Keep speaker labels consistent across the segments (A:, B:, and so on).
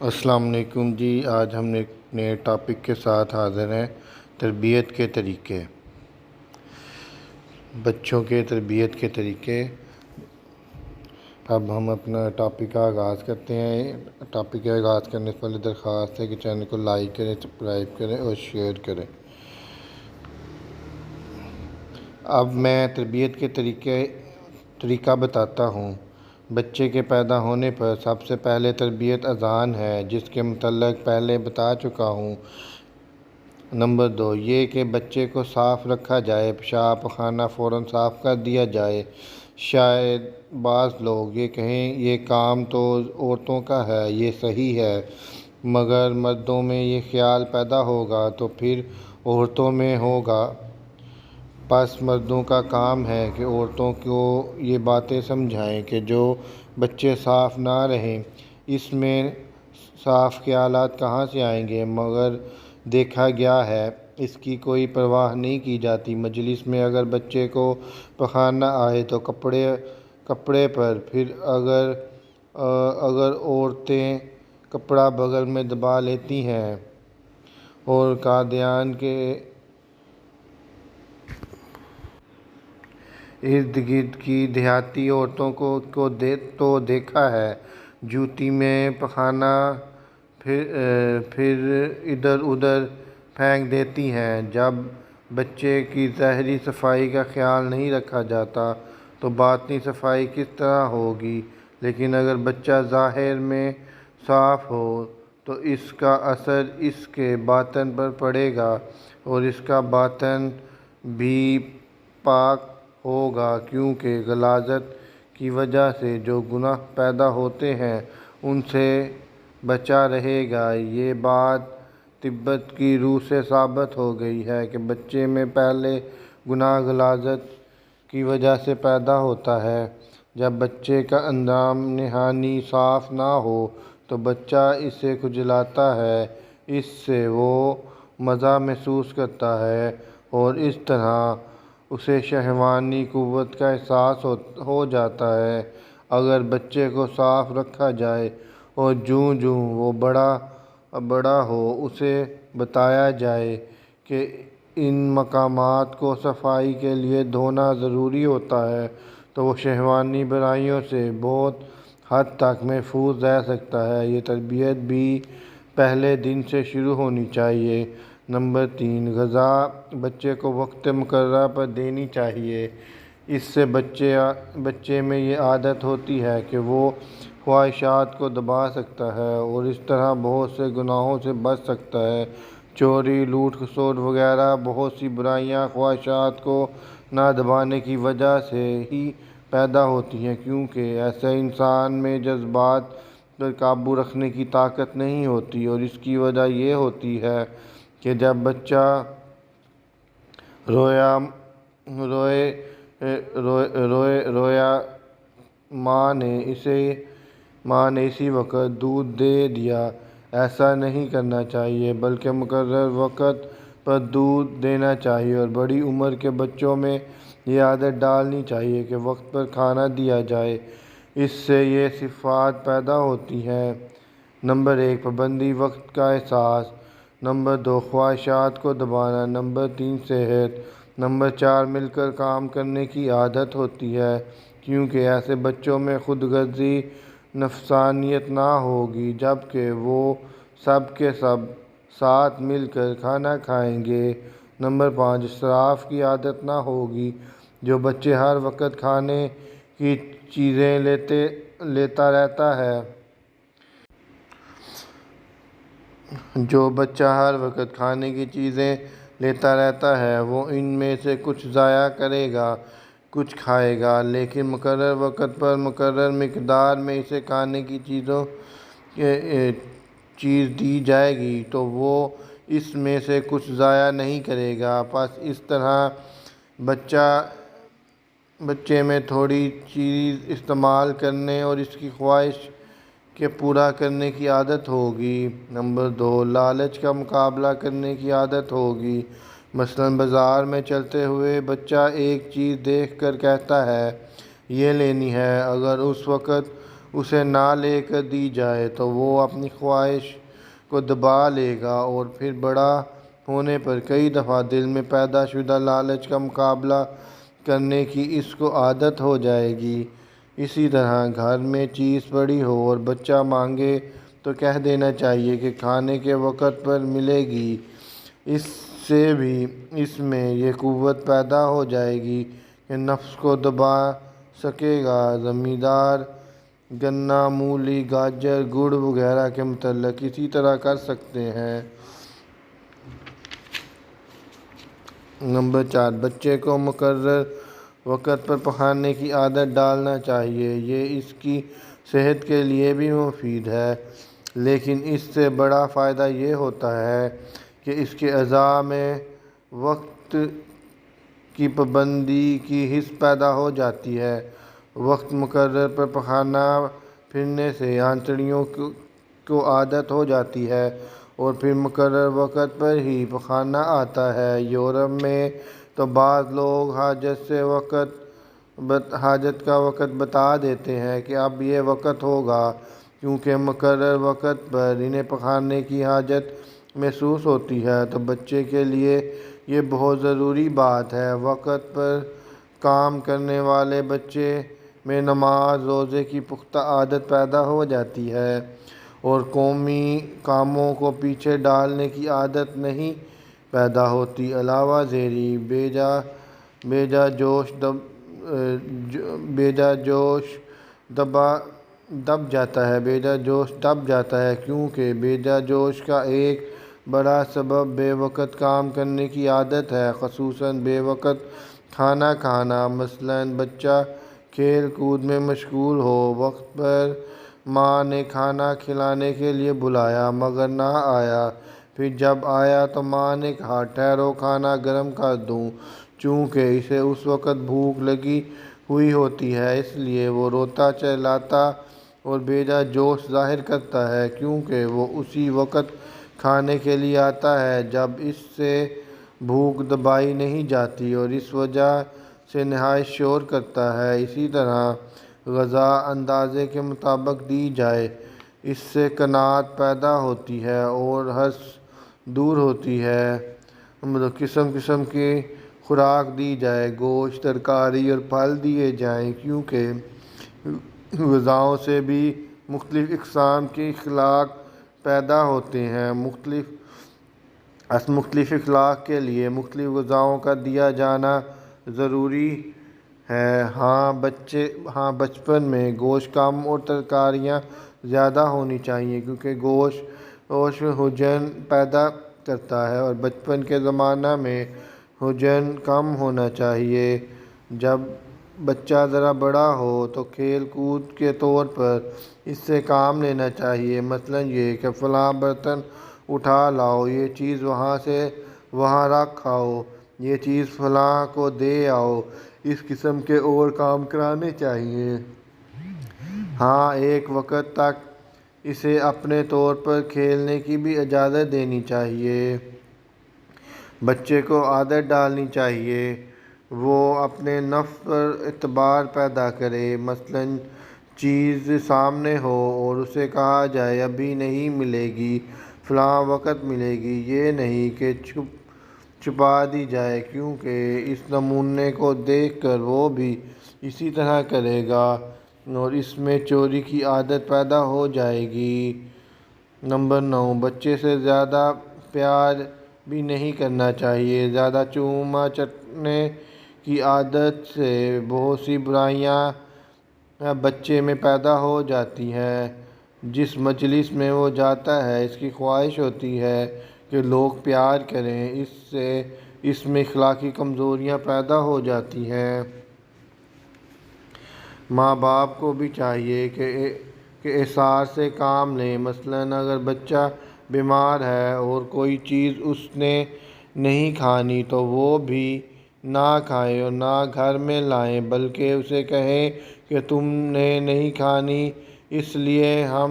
A: السلام علیکم جی، آج ہم ایک نئے ٹاپک کے ساتھ حاضر ہیں۔ تربیت کے طریقے، بچوں کے تربیت کے طریقے۔ اب ہم اپنا ٹاپک کا آغاز کرتے ہیں۔ ٹاپک کا آغاز کرنے سے پہلے درخواست ہے کہ چینل کو لائک کریں، سبسکرائب کریں اور شیئر کریں۔ اب میں تربیت کے طریقہ بتاتا ہوں۔ بچے کے پیدا ہونے پر سب سے پہلے تربیت اذان ہے، جس کے متعلق پہلے بتا چکا ہوں۔ نمبر 2، یہ کہ بچے کو صاف رکھا جائے، پیشاب پخانہ فوراً صاف کر دیا جائے۔ شاید بعض لوگ یہ کہیں یہ کام تو عورتوں کا ہے، یہ صحیح ہے، مگر مردوں میں یہ خیال پیدا ہوگا تو پھر عورتوں میں ہوگا۔ پس مردوں کا کام ہے کہ عورتوں کو یہ باتیں سمجھائیں کہ جو بچے صاف نہ رہیں، اس میں صاف خیالات کہاں سے آئیں گے؟ مگر دیکھا گیا ہے اس کی کوئی پرواہ نہیں کی جاتی۔ مجلس میں اگر بچے کو پخانہ آئے تو کپڑے پر، پھر اگر عورتیں کپڑا بغل میں دبا لیتی ہیں اور قادیان کے ارد گرد کی دیہاتی عورتوں کو تو دیکھا ہے، جوتی میں پخانہ پھر ادھر ادھر پھینک دیتی ہیں۔ جب بچے کی ظاہری صفائی کا خیال نہیں رکھا جاتا تو باطنی صفائی کس طرح ہوگی؟ لیکن اگر بچہ ظاہر میں صاف ہو تو اس کا اثر اس کے باطن پر پڑے گا اور اس کا باطن بھی پاک ہوگا، کیونکہ غلاظت کی وجہ سے جو گناہ پیدا ہوتے ہیں ان سے بچا رہے گا۔ یہ بات طبیعت کی روح سے ثابت ہو گئی ہے کہ بچے میں پہلے گناہ غلاظت کی وجہ سے پیدا ہوتا ہے۔ جب بچے کا اندام نہانی صاف نہ ہو تو بچہ اسے کھجلاتا ہے، اس سے وہ مزہ محسوس کرتا ہے اور اس طرح اسے شہوانی قوت کا احساس ہو جاتا ہے۔ اگر بچے کو صاف رکھا جائے اور جوں جوں وہ بڑا ہو اسے بتایا جائے کہ ان مقامات کو صفائی کے لیے دھونا ضروری ہوتا ہے تو وہ شہوانی برائیوں سے بہت حد تک محفوظ رہ سکتا ہے۔ یہ تربیت بھی پہلے دن سے شروع ہونی چاہیے۔ نمبر 3، غذا بچے کو وقت مقررہ پر دینی چاہیے۔ اس سے بچے میں یہ عادت ہوتی ہے کہ وہ خواہشات کو دبا سکتا ہے اور اس طرح بہت سے گناہوں سے بچ سکتا ہے۔ چوری، لوٹ کھسوٹ وغیرہ بہت سی برائیاں خواہشات کو نہ دبانے کی وجہ سے ہی پیدا ہوتی ہیں، کیونکہ ایسے انسان میں جذبات پر قابو رکھنے کی طاقت نہیں ہوتی، اور اس کی وجہ یہ ہوتی ہے کہ جب بچہ رویا ماں نے اسی وقت دودھ دے دیا۔ ایسا نہیں کرنا چاہیے، بلکہ مقرر وقت پر دودھ دینا چاہیے، اور بڑی عمر کے بچوں میں یہ عادت ڈالنی چاہیے کہ وقت پر کھانا دیا جائے۔ اس سے یہ صفات پیدا ہوتی ہیں۔ نمبر 1، پابندی وقت کا احساس۔ نمبر 2، خواہشات کو دبانا۔ نمبر 3، صحت۔ نمبر 4، مل کر کام کرنے کی عادت ہوتی ہے، کیونکہ ایسے بچوں میں خود غرضی نفسانیت نہ ہوگی، جبکہ وہ سب کے سب ساتھ مل کر کھانا کھائیں گے۔ نمبر 5، اسراف کی عادت نہ ہوگی۔ جو بچہ ہر وقت کھانے کی چیزیں لیتا رہتا ہے وہ ان میں سے کچھ ضائع کرے گا، کچھ کھائے گا، لیکن مقرر وقت پر مقرر مقدار میں اسے کھانے کی چیز دی جائے گی تو وہ اس میں سے کچھ ضائع نہیں کرے گا۔ پس اس طرح بچے میں تھوڑی چیز استعمال کرنے اور اس کی خواہش کے پورا کرنے کی عادت ہوگی۔ نمبر 2، لالچ کا مقابلہ کرنے کی عادت ہوگی۔ مثلاً بازار میں چلتے ہوئے بچہ ایک چیز دیکھ کر کہتا ہے یہ لینی ہے۔ اگر اس وقت اسے نہ لے کر دی جائے تو وہ اپنی خواہش کو دبا لے گا اور پھر بڑا ہونے پر کئی دفعہ دل میں پیدا شدہ لالچ کا مقابلہ کرنے کی اس کو عادت ہو جائے گی۔ اسی طرح گھر میں چیز پڑی ہو اور بچہ مانگے تو کہہ دینا چاہیے کہ کھانے کے وقت پر ملے گی۔ اس سے بھی اس میں یہ قوت پیدا ہو جائے گی کہ نفس کو دبا سکے گا۔ زمیندار گنا، مولی، گاجر، گڑ وغیرہ کے متعلق اسی طرح کر سکتے ہیں۔ نمبر 4، بچے کو مقرر وقت پر پکانے کی عادت ڈالنا چاہیے۔ یہ اس کی صحت کے لیے بھی مفید ہے، لیکن اس سے بڑا فائدہ یہ ہوتا ہے کہ اس کے اعضاء میں وقت کی پابندی کی حس پیدا ہو جاتی ہے۔ وقت مقرر پر پکانا پھرنے سے آنتڑیوں کو عادت ہو جاتی ہے اور پھر مقرر وقت پر ہی پکانا آتا ہے۔ یورپ میں تو بعض لوگ حاجت کا وقت بتا دیتے ہیں کہ اب یہ وقت ہوگا، کیونکہ مقرر وقت پر انہیں پکانے کی حاجت محسوس ہوتی ہے۔ تو بچے کے لیے یہ بہت ضروری بات ہے۔ وقت پر کام کرنے والے بچے میں نماز روزے کی پختہ عادت پیدا ہو جاتی ہے اور قومی کاموں کو پیچھے ڈالنے کی عادت نہیں پیدا ہوتی۔ علاوہ ازیں بیجا جوش دب جاتا ہے، کیونکہ بیجا جوش کا ایک بڑا سبب بے وقت کام کرنے کی عادت ہے، خصوصاً بے وقت کھانا کھانا۔ مثلاً بچہ کھیل کود میں مشغول ہو، وقت پر ماں نے کھانا کھلانے کے لیے بلایا مگر نہ آیا، پھر جب آیا تو ماں نے کہا ٹھہرو کھانا گرم کر دوں۔ چونکہ اسے اس وقت بھوک لگی ہوئی ہوتی ہے، اس لیے وہ روتا چلاتا اور بیجا جوش ظاہر کرتا ہے، کیونکہ وہ اسی وقت کھانے کے لیے آتا ہے جب اس سے بھوک دبائی نہیں جاتی اور اس وجہ سے نہایت شور کرتا ہے۔ اسی طرح غذا اندازے کے مطابق دی جائے، اس سے قناعت پیدا ہوتی ہے اور حرص دور ہوتی ہے۔ قسم قسم کی خوراک دی جائے، گوشت، ترکاری اور پھل دیے جائیں، کیونکہ غذاؤں سے بھی مختلف اقسام کے اخلاق پیدا ہوتے ہیں۔ مختلف اخلاق کے لیے مختلف غذاؤں کا دیا جانا ضروری ہے۔ ہاں بچپن میں گوشت کم اور ترکاریاں زیادہ ہونی چاہیے، کیونکہ گوشت حجم پیدا کرتا ہے اور بچپن کے زمانہ میں حجم کم ہونا چاہیے۔ جب بچہ ذرا بڑا ہو تو کھیل کود کے طور پر اس سے کام لینا چاہیے، مثلاً یہ کہ فلاں برتن اٹھا لاؤ، یہ چیز وہاں سے وہاں رکھ آؤ، یہ چیز فلاں کو دے آؤ، اس قسم کے اور کام کرانے چاہیے۔ ہاں ایک وقت تک اسے اپنے طور پر کھیلنے کی بھی اجازت دینی چاہیے۔ بچے کو عادت ڈالنی چاہیے وہ اپنے نفس پر اعتبار پیدا کرے، مثلاً چیز سامنے ہو اور اسے کہا جائے ابھی نہیں ملے گی، فلاں وقت ملے گی، یہ نہیں کہ چھپا دی جائے، کیونکہ اس نمونے کو دیکھ کر وہ بھی اسی طرح کرے گا اور اس میں چوری کی عادت پیدا ہو جائے گی۔ نمبر 9، بچے سے زیادہ پیار بھی نہیں کرنا چاہیے۔ زیادہ چوما چٹنے کی عادت سے بہت سی برائیاں بچے میں پیدا ہو جاتی ہیں۔ جس مجلس میں وہ جاتا ہے اس کی خواہش ہوتی ہے کہ لوگ پیار کریں، اس سے اس میں اخلاقی کمزوریاں پیدا ہو جاتی ہیں۔ ماں باپ کو بھی چاہیے کہ اعصار سے کام لیں، مثلاً اگر بچہ بیمار ہے اور کوئی چیز اس نے نہیں کھانی تو وہ بھی نہ کھائیں اور نہ گھر میں لائیں، بلکہ اسے کہیں کہ تم نے نہیں کھانی اس لیے ہم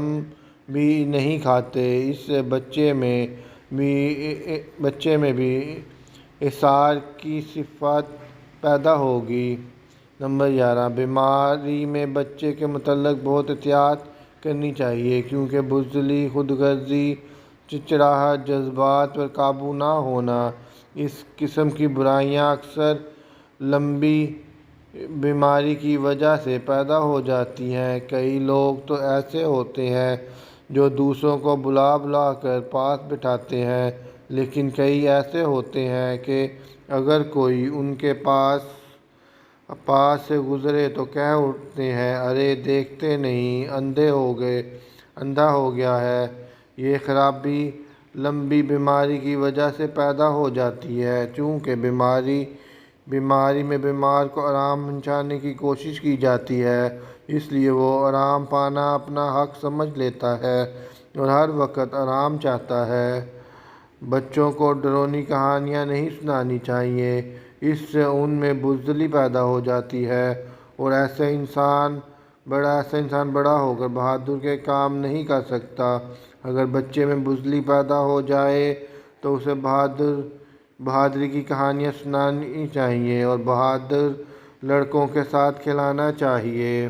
A: بھی نہیں کھاتے۔ اس سے بچے میں بھی اعصار کی صفت پیدا ہوگی۔ نمبر 11، بیماری میں بچے کے متعلق بہت احتیاط کرنی چاہیے، کیونکہ بزدلی، خود غرضی، چڑچڑاہٹ، جذبات پر قابو نہ ہونا، اس قسم کی برائیاں اکثر لمبی بیماری کی وجہ سے پیدا ہو جاتی ہیں۔ کئی لوگ تو ایسے ہوتے ہیں جو دوسروں کو بلا بلا کر پاس بٹھاتے ہیں، لیکن کئی ایسے ہوتے ہیں کہ اگر کوئی ان کے پاس سے گزرے تو کہہ اٹھتے ہیں، ارے دیکھتے نہیں، اندھا ہو گیا ہے۔ یہ خرابی لمبی بیماری کی وجہ سے پیدا ہو جاتی ہے۔ چونکہ بیماری میں بیمار کو آرام پہنچانے کی کوشش کی جاتی ہے، اس لیے وہ آرام پانا اپنا حق سمجھ لیتا ہے اور ہر وقت آرام چاہتا ہے۔ بچوں کو ڈراؤنی کہانیاں نہیں سنانی چاہیے، اس سے ان میں بزدلی پیدا ہو جاتی ہے اور ایسا انسان بڑا ہو کر بہادری کے کام نہیں کر سکتا۔ اگر بچے میں بزدلی پیدا ہو جائے تو اسے بہادری کی کہانیاں سنانی چاہیے اور بہادر لڑکوں کے ساتھ کھیلنا چاہیے۔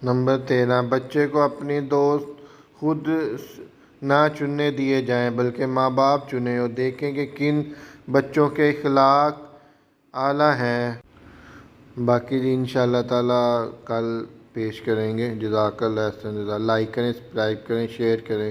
A: نمبر 13، بچے کو اپنے دوست خود نہ چننے دیے جائیں بلکہ ماں باپ چنیں اور دیکھیں کہ کن بچوں کے اخلاق اعلیٰ ہیں۔ باقی انشاءاللہ تعالیٰ کل پیش کریں گے۔ جزاک اللہ خیر۔ لائک کریں، سبسکرائب کریں، شیئر کریں۔